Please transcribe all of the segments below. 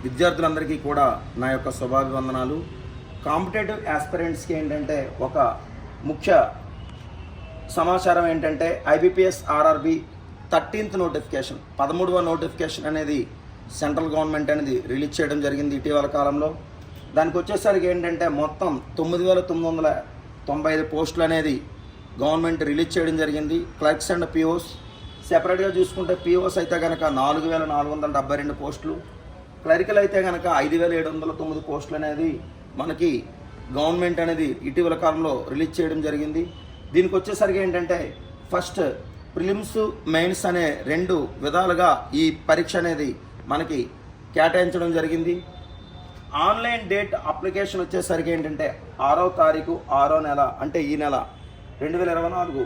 విద్యార్థులందరికీ కూడా నా యొక్క శుభాభివందనాలు. కాంపిటేటివ్ ఆస్పిరెంట్స్కి ఏంటంటే ఒక ముఖ్య సమాచారం ఏంటంటే ఐబీపీఎస్ ఆర్ఆర్బీ 13th నోటిఫికేషన్ 13వ నోటిఫికేషన్ అనేది సెంట్రల్ గవర్నమెంట్ అనేది రిలీజ్ చేయడం జరిగింది ఇటీవల కాలంలో. దానికి వచ్చేసరికి ఏంటంటే మొత్తం 9,995 పోస్టులు అనేది గవర్నమెంట్ రిలీజ్ చేయడం జరిగింది. క్లర్క్స్ అండ్ పిఓస్ సెపరేట్గా చూసుకుంటే పిఓస్ అయితే కనుక 4,472 పోస్టులు, క్లరికల్ అయితే కనుక 5,709 పోస్టులు అనేది మనకి గవర్నమెంట్ అనేది ఇటీవల కాలంలో రిలీజ్ చేయడం జరిగింది. దీనికి వచ్చేసరికి ఏంటంటే ఫస్ట్ ప్రిలిమ్స్ మెయిన్స్ అనే 2 విధాలుగా ఈ పరీక్ష అనేది మనకి కేటాయించడం జరిగింది. ఆన్లైన్ డేట్ అప్లికేషన్ వచ్చేసరికి ఏంటంటే 6వ తారీఖు 6వ నెల అంటే ఈ నెల 2024.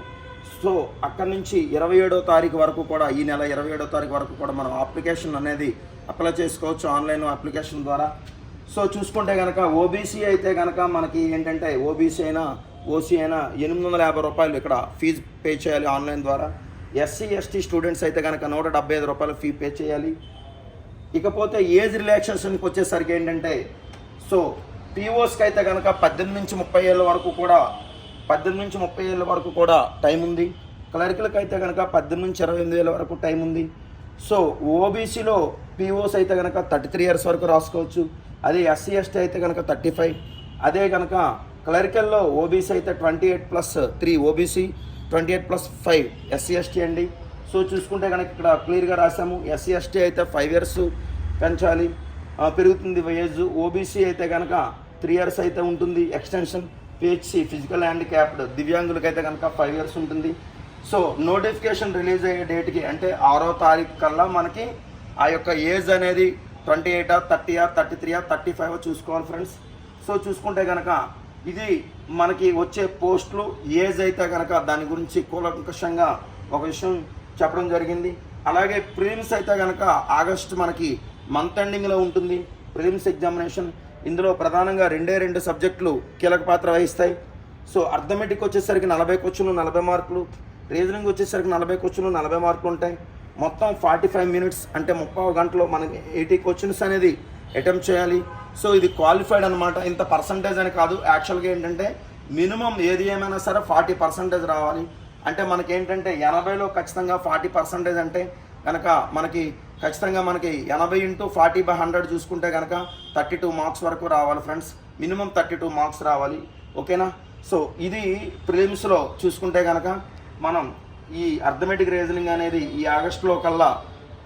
సో అక్కడి నుంచి 27వ తారీఖు వరకు కూడా ఈ నెల 27వ తారీఖు వరకు కూడా మనం అప్లికేషన్ అనేది అప్లై చేసుకోవచ్చు ఆన్లైన్ అప్లికేషన్ ద్వారా. సో చూసుకుంటే కనుక ఓబీసీ అయితే కనుక మనకి ఏంటంటే ఓబీసీ అయినా ఓసీ అయినా 850 రూపాయలు ఇక్కడ ఫీజు పే చేయాలి ఆన్లైన్ ద్వారా. ఎస్సీ ఎస్టీ స్టూడెంట్స్ అయితే కనుక 175 రూపాయలు ఫీ పే చేయాలి. ఇకపోతే ఏజ్ రిలాక్సేషన్కి వచ్చేసరికి ఏంటంటే సో పీఓస్కి అయితే కనుక 18 నుంచి 30 ఏళ్ళ వరకు కూడా 18 నుంచి 30 ఏళ్ళ వరకు కూడా టైం ఉంది. క్లరికల్కి అయితే కనుక 18 నుంచి 28 ఏళ్ళ వరకు టైం ఉంది. సో ఓబీసీలో పీఓస్ అయితే కనుక 33 ఇయర్స్ వరకు రాసుకోవచ్చు. అదే ఎస్సీ ఎస్టీ అయితే కనుక 35. అదే కనుక క్లరికల్లో ఓబీసీ అయితే 28+3 ఓబీసీ, 28+5 ఎస్సీ ఎస్టీ అండి. సో చూసుకుంటే కనుక ఇక్కడ క్లియర్గా రాసాము. ఎస్సీ ఎస్టీ అయితే 5 ఇయర్స్ పెంచాలి, పెరుగుతుంది ఏజ్. ఓబీసీ అయితే కనుక 3 ఇయర్స్ అయితే ఉంటుంది ఎక్స్టెన్షన్. పిహెచ్సి ఫిజికల్ హ్యాండిక్యాప్డ్ దివ్యాంగులకైతే కనుక 5 ఇయర్స్ ఉంటుంది. సో నోటిఫికేషన్ రిలీజ్ అయ్యే డేట్కి అంటే 6వ తారీఖు కల్లా మనకి ఆ యొక్క ఏజ్ అనేది 28, 30, 33, 35 చూసుకోవాలి ఫ్రెండ్స్. సో చూసుకుంటే కనుక ఇది మనకి వచ్చే పోస్టులు ఏజ్ అయితే కనుక దాని గురించి కూలంకషంగా ఒక విషయం చెప్పడం జరిగింది. అలాగే ప్రిలిమ్స్ అయితే కనుక ఆగస్టు మనకి మంత్ ఎండింగ్లో ఉంటుంది ప్రిలిమ్స్ ఎగ్జామినేషన్. ఇందులో ప్రధానంగా 2 సబ్జెక్టులు కీలక పాత్ర వహిస్తాయి. సో అర్థమెటిక్ వచ్చేసరికి 40 క్వశ్చన్లు 40 మార్కులు, రీజనింగ్ వచ్చేసరికి 40 క్వశ్చన్లు 40 మార్కులు ఉంటాయి. మొత్తం 45 మినిట్స్ అంటే 30 గంటలో మనకి 80 క్వశ్చన్స్ అనేది అటెంప్ట్ చేయాలి. సో ఇది క్వాలిఫైడ్ అనమాట. ఇంత పర్సంటేజ్ అని కాదు, యాక్చువల్గా ఏంటంటే మినిమం ఏది ఏమైనా సరే 40% రావాలి. అంటే మనకి ఏంటంటే 80లో ఖచ్చితంగా 40% అంటే కనుక మనకి ఖచ్చితంగా మనకి 80 × 40/100 చూసుకుంటే కనుక 32 మార్క్స్ వరకు రావాలి ఫ్రెండ్స్. మినిమం 32 మార్క్స్ రావాలి, ఓకేనా. సో ఇది ప్రిలిమ్స్లో చూసుకుంటే కనుక మనం ఈ అర్థమెటిక్ రీజనింగ్ అనేది ఈ ఆగస్టులో కల్లా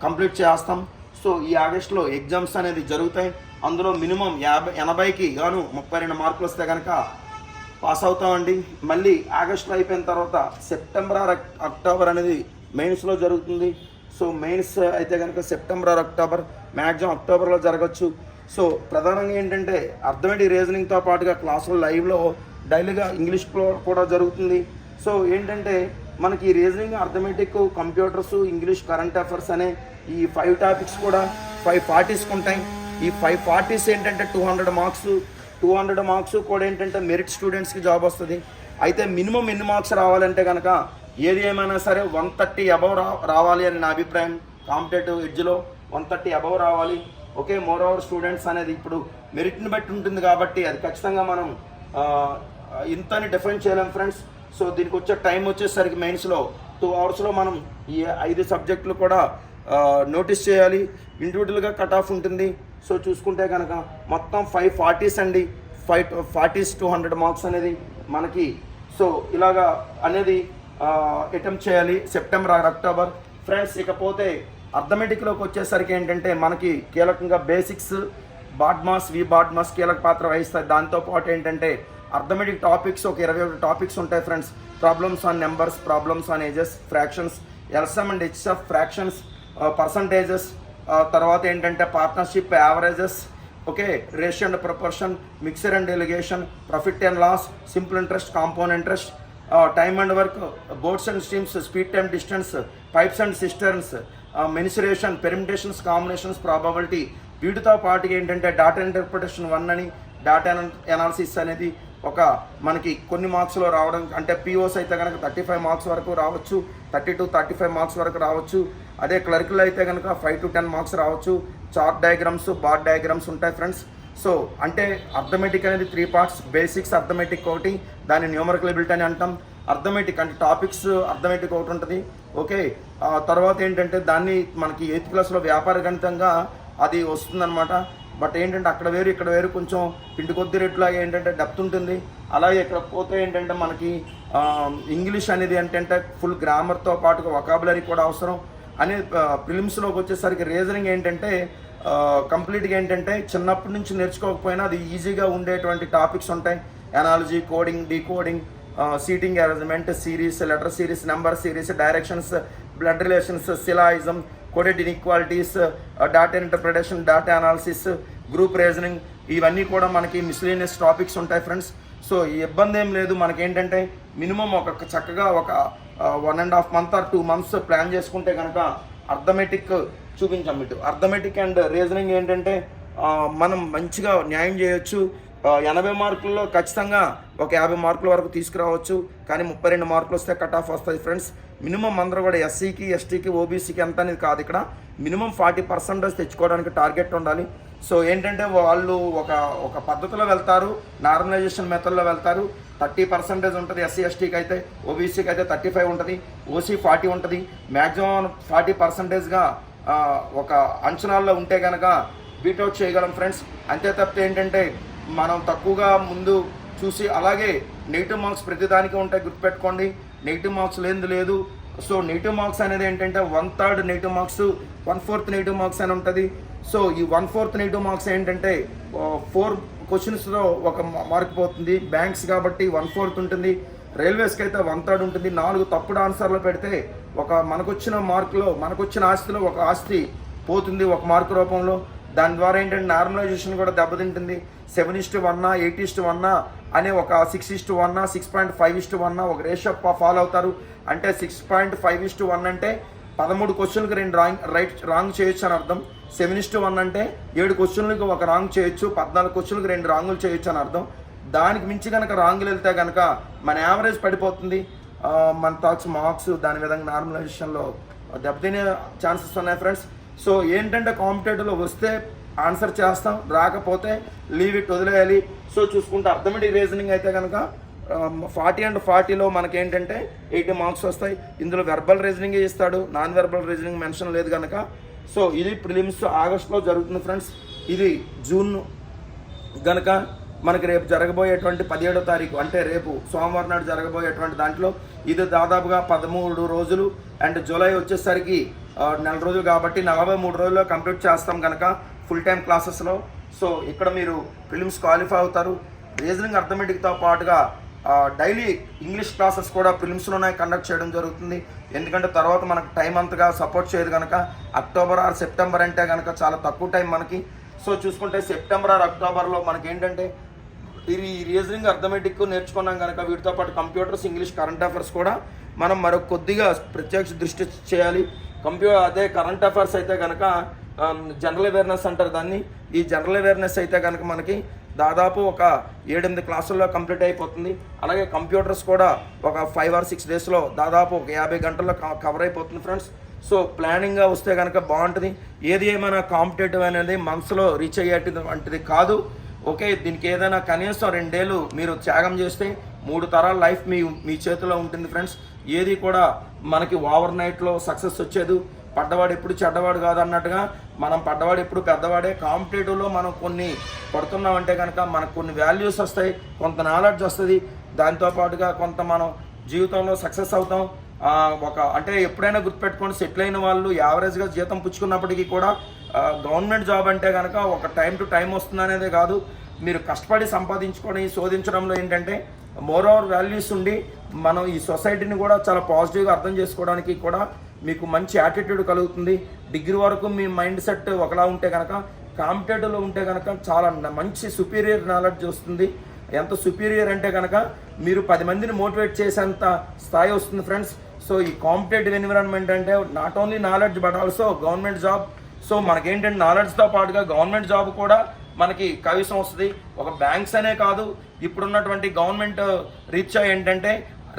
కంప్లీట్ చేస్తాం. సో ఈ ఆగస్టులో ఎగ్జామ్స్ అనేది జరుగుతాయి. అందులో మినిమం 80కి గాను 32 మార్కులు వస్తే కనుక పాస్ అవుతామండి. మళ్ళీ ఆగస్టులో అయిపోయిన తర్వాత సెప్టెంబర్ అక్టోబర్ అనేది మెయిన్స్లో జరుగుతుంది. సో మెయిన్స్ అయితే కనుక సెప్టెంబర్ అక్టోబర్, మ్యాక్సిమం అక్టోబర్లో జరగచ్చు. సో ప్రధానంగా ఏంటంటే అర్థమెటిక్ రీజనింగ్తో పాటుగా క్లాసులు లైవ్లో డైలీగా ఇంగ్లీష్లో కూడా జరుగుతుంది. సో ఏంటంటే మనకి reasoning, arithmetic, computers, English, current affairs అనే ఈ 5 టాపిక్స్ కూడా 5 పార్టీస్కి ఉంటాయి. ఈ 5 పార్టీస్ ఏంటంటే 200 మార్క్స్ కూడా ఏంటంటే మెరిట్ స్టూడెంట్స్కి జాబ్ వస్తుంది. అయితే మినిమం ఎన్ని మార్క్స్ రావాలంటే కనుక ఏది ఏమైనా సరే 130 అబవ్ రావాలి అని నా అభిప్రాయం. కాంపిటేటివ్ ఎడ్జ్లో 130 అబవ్ రావాలి. ఓకే, మోర్ ఓవర్ స్టూడెంట్స్ అనేది ఇప్పుడు మెరిట్ని బట్టి ఉంటుంది కాబట్టి అది ఖచ్చితంగా మనం ఇంతని డిఫైన్ చేయలేం ఫ్రెండ్స్. సో దీనికి వచ్చే టైం వచ్చేసరికి మెయిన్స్లో 2 అవర్స్లో మనం ఈ 5 సబ్జెక్టులు కూడా నోటీస్ చేయాలి. ఇండివిజువల్గా కట్ ఆఫ్ ఉంటుంది. సో చూసుకుంటే కనుక మొత్తం 5 పార్టీస్ అండి. 5 పార్టీస్ 200 మార్క్స్ అనేది మనకి సో ఇలాగా అనేది అటెంప్ట్ చేయాలి సెప్టెంబర్ అక్టోబర్ ఫ్రెండ్స్. ఇకపోతే అర్థమెటిక్లోకి వచ్చేసరికి ఏంటంటే మనకి కీలకంగా బేసిక్స్, బాడ్మాస్, బాడ్మాస్ కీలక పాత్ర వహిస్తాయి. దాంతోపాటు ఏంటంటే అర్థమెటిక్ టాపిక్స్ ఒక 21 టాపిక్స్ ఉంటాయి friends. Problems on numbers, problems on ages, fractions, LCM and HCF fractions, percentages, తర్వాత ఏంటంటే partnership, averages, okay, ratio and proportion, mixture and alligation, profit and loss, simple interest, compound interest, time and work, boats and streams, speed time distance, pipes and cisterns, mensuration, permutations, combinations, probability. వీటితో పాటుగా ఏంటంటే data interpretation 1 అని, data analysis అనేది ఒక మనకి కొన్ని మార్క్స్లో రావడం, అంటే పిఓస్ అయితే కనుక 35 మార్క్స్ వరకు రావచ్చు, 30 to 35 మార్క్స్ వరకు రావచ్చు. అదే క్లరికల్ అయితే కనుక 5 to 10 మార్క్స్ రావచ్చు. చార్ట్ డయాగ్రామ్స్, బార్ డయాగ్రామ్స్ ఉంటాయి ఫ్రెండ్స్. సో అంటే అర్థమెటిక్ అనేది 3 parts. బేసిక్స్ అర్థమెటిక్ ఒకటి, దాన్ని న్యూమరికల్ ఎబిలిటీ అని అంటాం. అర్థమెటిక్ అంటే టాపిక్స్ అర్థమెటిక్ ఒకటి ఉంటుంది. ఓకే, తర్వాత ఏంటంటే దాన్ని మనకి 8th క్లాస్లో వ్యాపార గణితంగా అది వస్తుందన్నమాట. బట్ ఏంటంటే అక్కడ వేరు ఇక్కడ వేరు, కొంచెం పిండి కొద్ది రేట్లాగా ఏంటంటే డెప్త్ ఉంటుంది. అలాగే ఇక్కడ పోతే ఏంటంటే మనకి ఇంగ్లీష్ అనేది ఏంటంటే ఫుల్ గ్రామర్తో పాటుగా వొకాబులరీ కూడా అవసరం. అని ప్రిలిమ్స్లోకి వచ్చేసరికి రీజనింగ్ ఏంటంటే కంప్లీట్గా ఏంటంటే చిన్నప్పటి నుంచి నేర్చుకోకపోయినా అది ఈజీగా ఉండేటువంటి టాపిక్స్ ఉంటాయి. Analogy, coding, decoding, seating arrangement, series, letter series, number series, directions, blood relations, syllogism, coded inequalities, data interpretation, data analysis, group reasoning, ఇవన్నీ కూడా మనకి మిస్లేనియస్ టాపిక్స్ ఉంటాయి ఫ్రెండ్స్. సో ఈ ఇబ్బంది ఏం లేదు. మనకేంటంటే మినిమం ఒక చక్కగా ఒక 1.5 months or 2 months ప్లాన్ చేసుకుంటే కనుక అర్థమెటిక్ చూపించాం ఇటు. అర్థమెటిక్ అండ్ రీజనింగ్ ఏంటంటే మనం మంచిగా న్యాయం చేయొచ్చు. 80 మార్కుల్లో ఖచ్చితంగా ఒక 50 మార్కుల వరకు తీసుకురావచ్చు. కానీ 32 మార్కులు వస్తే కట్ ఆఫ్ వస్తుంది ఫ్రెండ్స్. మినిమం అందరూ కూడా ఎస్సీకి, ఎస్టీకి, ఓబీసీకి ఎంత అనేది కాదు, ఇక్కడ మినిమం 40% తెచ్చుకోవడానికి టార్గెట్ ఉండాలి. సో ఏంటంటే వాళ్ళు ఒక పద్ధతిలో వెళ్తారు, నార్మలైజేషన్ మెథడ్లో వెళ్తారు. 30% ఉంటుంది ఎస్సీ ఎస్టీకి, అయితే ఓబీసీకి అయితే 35 ఉంటుంది, ఓసీ 40 ఉంటుంది. మ్యాక్సిమం 40%గా ఒక అంచనాల్లో ఉంటే కనుక బీట్అవుట్ చేయగలం ఫ్రెండ్స్. అంతే తప్పితే ఏంటంటే మనం తక్కువగా ముందు చూసి, అలాగే నెగిటివ్ మార్క్స్ ప్రతిదానికి ఉంటాయి, గుర్తుపెట్టుకోండి. నెగిటివ్ మార్క్స్ లేదు. సో నెగిటివ్ మార్క్స్ అనేది ఏంటంటే 1/3 నెగిటివ్ మార్క్స్, 1/4 నెగిటివ్ మార్క్స్ అని ఉంటుంది. సో ఈ 1/4 నెగిటివ్ మార్క్స్ ఏంటంటే 4 క్వశ్చన్స్లో ఒక మార్క్ పోతుంది. బ్యాంక్స్ కాబట్టి 1/4 ఉంటుంది. రైల్వేస్కి అయితే 1/3 ఉంటుంది. 4 తప్పుడు ఆన్సర్లు పెడితే మనకొచ్చిన మార్కులో, మనకొచ్చిన ఆస్తిలో ఒక ఆస్తి పోతుంది ఒక మార్కు రూపంలో. దాని ద్వారా ఏంటంటే నార్మలైజేషన్ కూడా దెబ్బతింటుంది. 7:1, 8:1 అనే ఒక 6:1, 6.5:1 ఒక రేషియో ఫాలో అవుతారు. అంటే 6.5:1 అంటే 13 క్వశ్చన్లకు 2 రాంగ్ చేయొచ్చు అని అర్థం. 7:1 అంటే 7 క్వశ్చన్లకు ఒక రాంగ్ చేయొచ్చు, 14 క్వశ్చన్లకు 2 రాంగులు చేయొచ్చు అని అర్థం. దానికి మించి కనుక రాంగులు వెళ్తే కనుక మన యావరేజ్ పడిపోతుంది. మన థాట్స్, మార్క్స్ దాని విధంగా నార్మలైజేషన్లో దెబ్బతినే ఛాన్సెస్ ఉన్నాయి ఫ్రెండ్స్. సో ఏంటంటే కాంపిటేటివ్లో వస్తే ఆన్సర్ చేస్తాం, రాకపోతే లీవ్ ఇట్, వదిలేయాలి. సో చూసుకుంటే అర్థమెటిక్ రీజనింగ్ అయితే కనుక 40 and 40లో మనకేంటంటే 80 మార్క్స్ వస్తాయి. ఇందులో వెర్బల్ రీజనింగ్ ఇస్తాడు, నాన్ వెర్బల్ రీజనింగ్ మెన్షన్ లేదు కనుక. సో ఇది ప్రిలిమ్స్ ఆగస్టులో జరుగుతుంది ఫ్రెండ్స్. ఇది జూన్ కనుక మనకి రేపు జరగబోయేటువంటి 17వ తారీఖు, అంటే రేపు సోమవారం నాడు జరగబోయేటువంటి దాంట్లో ఇది దాదాపుగా 13 రోజులు. అండ్ జూలై వచ్చేసరికి 4 రోజులు కాబట్టి 43 రోజుల్లో కంప్లీట్ చేస్తాం కనుక ఫుల్ టైం క్లాసెస్లో. సో ఇక్కడ మీరు ప్రిలిమ్స్ క్వాలిఫై అవుతారు. రీజనింగ్ అర్థమెటిక్తో పాటుగా డైలీ ఇంగ్లీష్ క్లాసెస్ కూడా ప్రిలిమ్స్లోనే కండక్ట్ చేయడం జరుగుతుంది. ఎందుకంటే తర్వాత మనకు టైం అంతగా సపోర్ట్ చేయదు కనుక. అక్టోబర్ ఆర్ సెప్టెంబర్ అంటే కనుక చాలా తక్కువ టైం మనకి. సో చూసుకుంటే సెప్టెంబర్ ఆర్ అక్టోబర్లో మనకి ఏంటంటే ఈ రీజనింగ్ అర్థమెటిక్ నేర్చుకున్నాం కనుక వీటితో పాటు కంప్యూటర్స్, ఇంగ్లీష్, కరెంట్ అఫైర్స్ కూడా మనం మరొక కొద్దిగా ప్రత్యక్ష దృష్టి చేయాలి. అదే కరెంట్ అఫైర్స్ అయితే కనుక జనరల్ అవేర్నెస్ అంటారు దాన్ని. ఈ జనరల్ అవేర్నెస్ అయితే కనుక మనకి దాదాపు ఒక 7-8 క్లాసుల్లో కంప్లీట్ అయిపోతుంది. అలాగే కంప్యూటర్స్ కూడా ఒక 5 or 6 డేస్లో దాదాపు ఒక 50 గంటల్లో కవర్ అయిపోతుంది ఫ్రెండ్స్. సో ప్లానింగ్గా వస్తే కనుక బాగుంటుంది. ఏది ఏమైనా కాంపిటేటివ్ అనేది మనసులో రీచ్ అయ్యేటువంటిది కాదు. ఓకే, దీనికి ఏదైనా కనీసం 2 ఏళ్ళు మీరు త్యాగం చేస్తే 3 తరాల లైఫ్ మీ చేతిలో ఉంటుంది ఫ్రెండ్స్. ఏది కూడా మనకి ఓవర్ నైట్లో సక్సెస్ వచ్చేది. పడ్డవాడు ఎప్పుడు చెడ్డవాడు కాదు అన్నట్టుగా మనం పడ్డవాడు ఎప్పుడు పెద్దవాడే. కాంపిటేటివ్లో మనం కొన్ని పడుతున్నామంటే కనుక మనకు కొన్ని వాల్యూస్ వస్తాయి, కొంత నాలెడ్జ్ వస్తుంది. దాంతోపాటుగా కొంత మనం జీవితంలో సక్సెస్ అవుతాం. అంటే ఎప్పుడైనా గుర్తుపెట్టుకోండి, సెటిల్ అయిన వాళ్ళు యావరేజ్గా జీతం పుచ్చుకున్నప్పటికీ కూడా గవర్నమెంట్ జాబ్ అంటే కనుక ఒక టైం టు టైం వస్తుంది అనేదే కాదు. మీరు కష్టపడి సంపాదించుకొని శోధించడంలో ఏంటంటే మోర్ ఓవర్ వాల్యూస్ ఉండి మనం ఈ సొసైటీని కూడా చాలా పాజిటివ్గా అర్థం చేసుకోవడానికి కూడా మీకు మంచి యాటిట్యూడ్ కలుగుతుంది. డిగ్రీ వరకు మీ మైండ్ సెట్ ఒకలా ఉంటే కనుక కాంపిటేటివ్లో ఉంటే కనుక చాలా మంచి సుపీరియర్ నాలెడ్జ్ వస్తుంది. ఎంత సుపీరియర్ అంటే కనుక మీరు 10 మందిని మోటివేట్ చేసేంత స్థాయి వస్తుంది ఫ్రెండ్స్. సో ఈ కాంపిటేటివ్ ఎన్విరాన్మెంట్ అంటే not only knowledge but also government job so మనకేంటంటే నాలెడ్జ్తో పాటుగా గవర్నమెంట్ జాబ్ కూడా మనకి కవిసం వస్తుంది. ఒక బ్యాంక్స్ అనే కాదు, ఇప్పుడున్నటువంటి గవర్నమెంట్ రీత్యా ఏంటంటే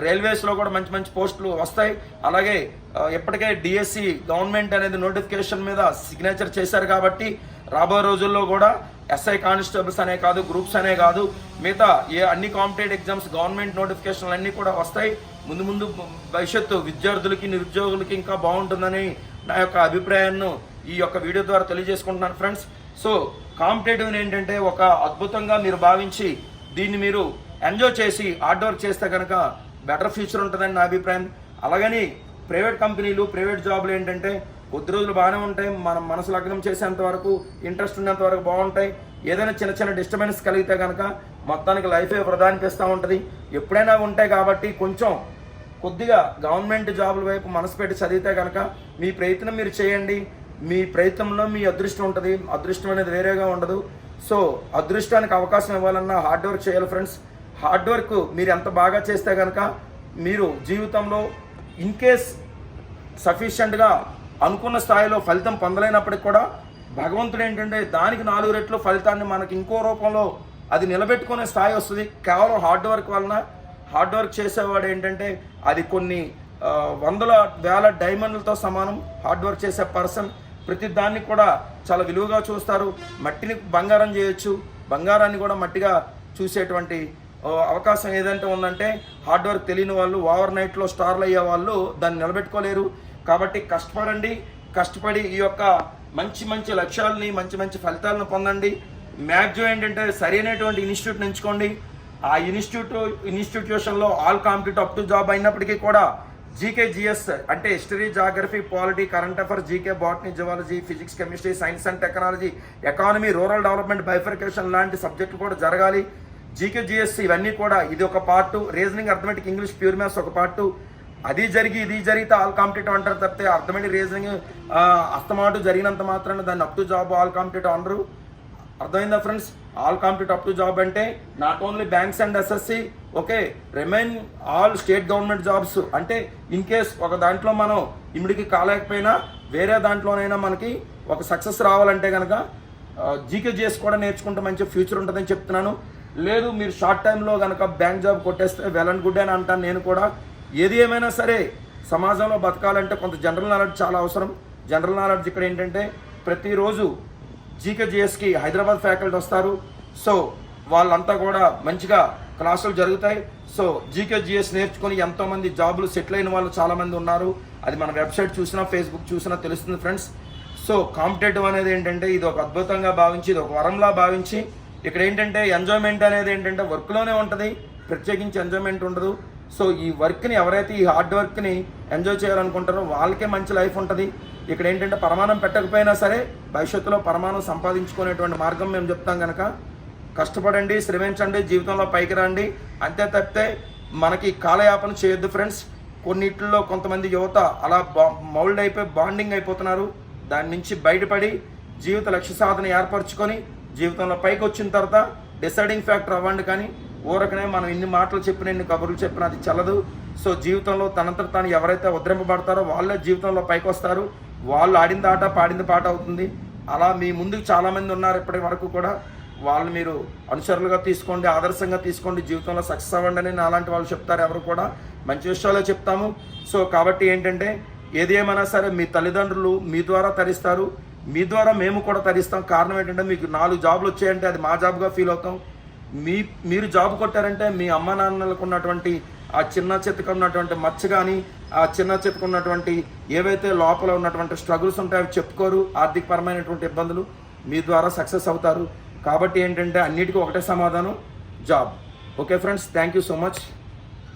రైల్వేస్లో కూడా మంచి మంచి పోస్టులు వస్తాయి. అలాగే ఇప్పటికే డిఎస్సి గవర్నమెంట్ అనేది నోటిఫికేషన్ మీద సిగ్నేచర్ చేశారు కాబట్టి రాబోయే రోజుల్లో కూడా ఎస్ఐ కానిస్టేబుల్స్ అనే కాదు, గ్రూప్స్ అనే కాదు, మిగతా అన్ని కాంపిటేటివ్ ఎగ్జామ్స్ గవర్నమెంట్ నోటిఫికేషన్లు అన్నీ కూడా వస్తాయి. ముందు ముందు భవిష్యత్తు విద్యార్థులకి నిరుద్యోగులకి ఇంకా బాగుంటుందని నా యొక్క అభిప్రాయాన్ని ఈ యొక్క వీడియో ద్వారా తెలియజేసుకుంటున్నాను ఫ్రెండ్స్. సో కాంపిటేటివ్ ఏంటంటే ఒక అద్భుతంగా మీరు భావించి దీన్ని మీరు ఎంజాయ్ చేసి హార్డ్ వర్క్ చేస్తే కనుక బెటర్ ఫ్యూచర్ ఉంటుందని నా అభిప్రాయం. అలాగని ప్రైవేట్ కంపెనీలు, ప్రైవేట్ జాబులు ఏంటంటే కొద్ది రోజులు బాగానే ఉంటాయి, మనం మనసు లగ్నం చేసేంత వరకు, ఇంట్రెస్ట్ ఉన్నంత వరకు బాగుంటాయి. ఏదైనా చిన్న చిన్న డిస్టర్బెన్స్ కలిగితే కనుక మొత్తానికి లైఫే వృధా అనిపిస్తూ ఉంటుంది. ఎప్పుడైనా ఉంటాయి కాబట్టి కొంచెం కొద్దిగా గవర్నమెంట్ జాబుల వైపు మనసు పెట్టి చదివితే కనుక మీ ప్రయత్నం మీరు చేయండి. మీ ప్రయత్నంలో మీ అదృష్టం ఉంటుంది, అదృష్టం అనేది వేరేగా ఉండదు. సో అదృష్టానికి అవకాశం ఇవ్వాలన్నా హార్డ్ వర్క్ చేయాలి ఫ్రెండ్స్. హార్డ్ వర్క్ మీరు ఎంత బాగా చేస్తే కనుక మీరు జీవితంలో ఇన్ కేస్ సఫిషియెంట్గా అనుకున్న స్థాయిలో ఫలితం పొందలేనప్పటికి కూడా భగవంతుడు ఏంటంటే దానికి 4 రెట్లు ఫలితాన్ని మనకి ఇంకో రూపంలో అది నిలబెట్టుకునే స్థాయి వస్తుంది. కేవలం హార్డ్ వర్క్ వలన. హార్డ్ వర్క్ చేసేవాడు ఏంటంటే అది కొన్ని వందల వేల డైమండ్లతో సమానం. హార్డ్ వర్క్ చేసే పర్సన్ ప్రతి దాన్ని కూడా చాలా విలువగా చూస్తారు. మట్టిని బంగారం చేయొచ్చు, బంగారాన్ని కూడా మట్టిగా చూసేటువంటి అవకాశం ఏదంటే ఉందంటే హార్డ్ వర్క్ తెలియని వాళ్ళు, ఓవర్ నైట్లో స్టార్లు అయ్యే వాళ్ళు దాన్ని నిలబెట్టుకోలేరు. కాబట్టి కష్టపడండి, కష్టపడి ఈ యొక్క మంచి మంచి లక్ష్యాలని, మంచి మంచి ఫలితాలను పొందండి. మ్యాక్సిమం ఏంటంటే సరైనటువంటి ఇన్స్టిట్యూట్ని ఎంచుకోండి. ఆ ఇన్స్టిట్యూషన్లో all competitive up to job అయినప్పటికీ కూడా జీకే జిఎస్ అంటే history, geography, polity, current affairs, GK, botany, zoology, physics, chemistry, science and technology, economy, rural development, bifurcation లాంటి సబ్జెక్టులు కూడా జరగాలి. జీకే, జిఎస్ ఇవన్నీ కూడా ఇది ఒక part. Reasoning, arithmetic, English, pure maths ఒక పార్టు. అది జరిగి ఇది జరిగితే ఆల్ కాంపిటేటివ్ అంటారు తప్పితే అర్థమెటిక్, రీజనింగ్ అస్తమాటు జరిగినంత మాత్రాన దాన్ని up to job all competitive అనరు. అర్థమైందా friends? All competitive up to job అంటే not only banks and SSC, okay, remain all state government jobs. అంటే ఇన్ కేస్ ఒక దాంట్లో మనం ఇమిడికి కాలేకపోయినా వేరే దాంట్లోనైనా మనకి ఒక సక్సెస్ రావాలంటే కనుక జీకే జిఎస్ కూడా నేర్చుకుంటే మంచి ఫ్యూచర్ ఉంటుందని చెప్తున్నాను. లేదు మీరు షార్ట్ టైంలో కనుక బ్యాంక్ జాబ్ కొట్టేస్తే వెల్ అండ్ గుడ్ అని అంటాను నేను కూడా. ఏది ఏమైనా సరే సమాజంలో బతకాలంటే కొంత జనరల్ నాలెడ్జ్ చాలా అవసరం. జనరల్ నాలెడ్జ్ ఇక్కడ ఏంటంటే ప్రతిరోజు జీకే జిఎస్కి హైదరాబాద్ ఫ్యాకల్టీ వస్తారు. సో వాళ్ళంతా కూడా మంచిగా క్లాసులు జరుగుతాయి. సో జీకే జిఎస్ నేర్చుకొని ఎంతోమంది జాబులు సెటిల్ అయిన వాళ్ళు చాలామంది ఉన్నారు. అది మన వెబ్సైట్ చూసినా, ఫేస్బుక్ చూసినా తెలుస్తుంది ఫ్రెండ్స్. సో కాంపిటేటివ్ అనేది ఏంటంటే ఇది ఒక అద్భుతంగా భావించి, ఇది ఒక వరంలా భావించి, ఇక్కడ ఏంటంటే ఎంజాయ్మెంట్ అనేది ఏంటంటే వర్క్లోనే ఉంటుంది, ప్రత్యేకించి ఎంజాయ్మెంట్ ఉండదు. సో ఈ వర్క్ని ఎవరైతే ఈ హార్డ్ వర్క్ని ఎంజాయ్ చేయాలనుకుంటారో వాళ్ళకే మంచి లైఫ్ ఉంటుంది. ఇక్కడ ఏంటంటే ప్రమాణం పెట్టకపోయినా సరే భవిష్యత్తులో ప్రమాణం సంపాదించుకునేటువంటి మార్గం మేము చెప్తాం కనుక కష్టపడండి, శ్రమించండి, జీవితంలో పైకి రండి. అంతే తప్పితే మనకి కాలయాపన చేయొద్దు ఫ్రెండ్స్. కొన్నిట్లో కొంతమంది యువత అలా మౌల్డ్ అయిపోయి బాండింగ్ అయిపోతున్నారు. దాని నుంచి బయటపడి జీవిత లక్ష్య సాధన ఏర్పరచుకొని జీవితంలో పైకి వచ్చిన తర్వాత డిసైడింగ్ ఫ్యాక్టర్ అవ్వండి. కానీ ఊరకనే మనం ఇన్ని మాటలు చెప్పినా, ఇన్ని కబుర్లు చెప్పినా అది చల్లదు. సో జీవితంలో తనంతట తాను ఎవరైతే ఉద్రింపబడతారో వాళ్ళే జీవితంలో పైకి వస్తారు. వాళ్ళు ఆడింది ఆట, పాడింది పాట అవుతుంది. అలా మీ ముందుకు చాలామంది ఉన్నారు ఇప్పటి వరకు కూడా. వాళ్ళు మీరు అనుసరులుగా తీసుకోండి, ఆదర్శంగా తీసుకోండి, జీవితంలో సక్సెస్ అవ్వండి అని అలాంటి వాళ్ళు చెప్తారు. ఎవరు కూడా మంచి విషయాలే చెప్తాము. సో కాబట్టి ఏంటంటే ఏది ఏమైనా సరే మీ తల్లిదండ్రులు మీ ద్వారా తరిస్తారు, మీ ద్వారా మేము కూడా తరిస్తాం. కారణం ఏంటంటే మీకు 4 జాబులు వచ్చాయంటే అది మా జాబ్గా ఫీల్ అవుతాం. మీరు జాబ్ కొట్టారంటే మీ అమ్మ నాన్నలకు ఉన్నటువంటి ఆ చిన్న చెత్తకు ఉన్నటువంటి మచ్చ కానీ, ఆ చిన్న చెత్తకు ఉన్నటువంటి ఏవైతే లోపల ఉన్నటువంటి స్ట్రగుల్స్ ఉంటాయో అవి చెప్పుకోరు. ఆర్థికపరమైనటువంటి ఇబ్బందులు మీ ద్వారా సక్సెస్ అవుతారు. కాబట్టి ఏంటంటే అన్నిటికీ ఒకటే సమాధానం, job. Okay friends, thank you so much.